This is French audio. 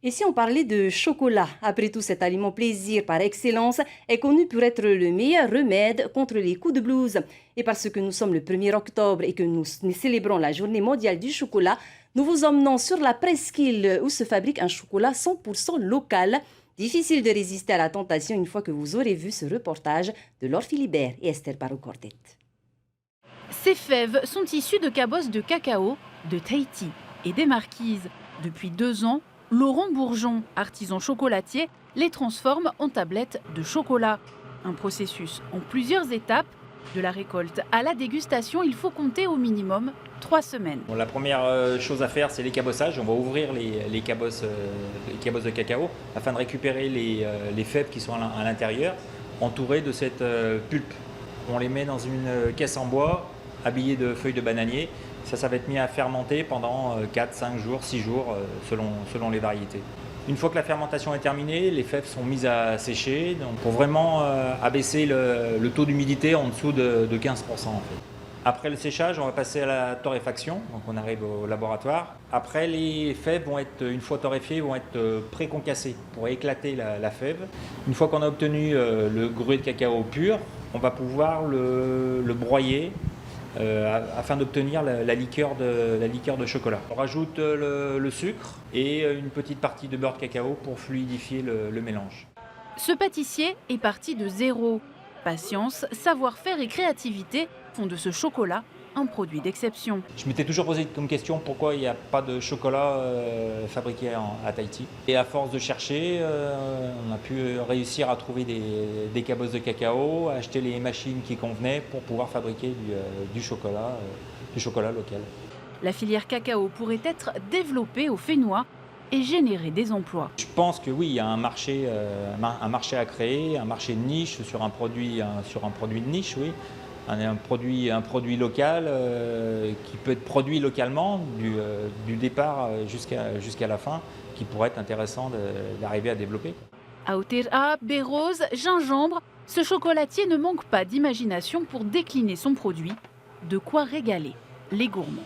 Et si on parlait de chocolat, après tout cet aliment plaisir par excellence est connu pour être le meilleur remède contre les coups de blues. Et parce que nous sommes le 1er octobre et que nous célébrons la journée mondiale du chocolat, nous vous emmenons sur la presqu'île où se fabrique un chocolat 100% local. Difficile de résister à la tentation une fois que vous aurez vu ce reportage de Laure Philibert et Esther Barreau-Cordet. Ces fèves sont issues de cabosses de cacao de Tahiti et des Marquises. Depuis 2 ans, Laurent Bourgeon, artisan chocolatier, les transforme en tablettes de chocolat. Un processus en plusieurs étapes. De la récolte à la dégustation, il faut compter au minimum 3 semaines. Bon, la première chose à faire, c'est les cabossages. On va ouvrir les cabosses de cacao afin de récupérer les fèves qui sont à l'intérieur, entourées de cette pulpe. On les met dans une caisse en bois, habillée de feuilles de bananier. Ça va être mis à fermenter pendant 4, 5 jours, 6 jours, selon les variétés. Une fois que la fermentation est terminée, les fèves sont mises à sécher donc pour vraiment abaisser le taux d'humidité en dessous de 15%. En fait. Après le séchage, on va passer à la torréfaction, donc on arrive au laboratoire. Après, les fèves vont être, une fois torréfiées, vont être pré-concassées pour éclater la fève. Une fois qu'on a obtenu le gruau de cacao pur, on va pouvoir le broyer afin d'obtenir la liqueur de chocolat. On rajoute le sucre et une petite partie de beurre de cacao pour fluidifier le mélange. Ce pâtissier est parti de zéro. Patience, savoir-faire et créativité font de ce chocolat un produit d'exception. Je m'étais toujours posé comme question pourquoi il n'y a pas de chocolat fabriqué à Tahiti. Et à force de chercher, on a pu réussir à trouver des cabosses de cacao, acheter les machines qui convenaient pour pouvoir fabriquer du chocolat local. La filière cacao pourrait être développée au Fénois et générer des emplois. Je pense que oui, il y a un marché à créer, un marché de niche sur un produit de niche, oui. Un produit local qui peut être produit localement du départ jusqu'à la fin, qui pourrait être intéressant d'arriver à développer. Aotearoa, baie rose, gingembre, ce chocolatier ne manque pas d'imagination pour décliner son produit. De quoi régaler les gourmands.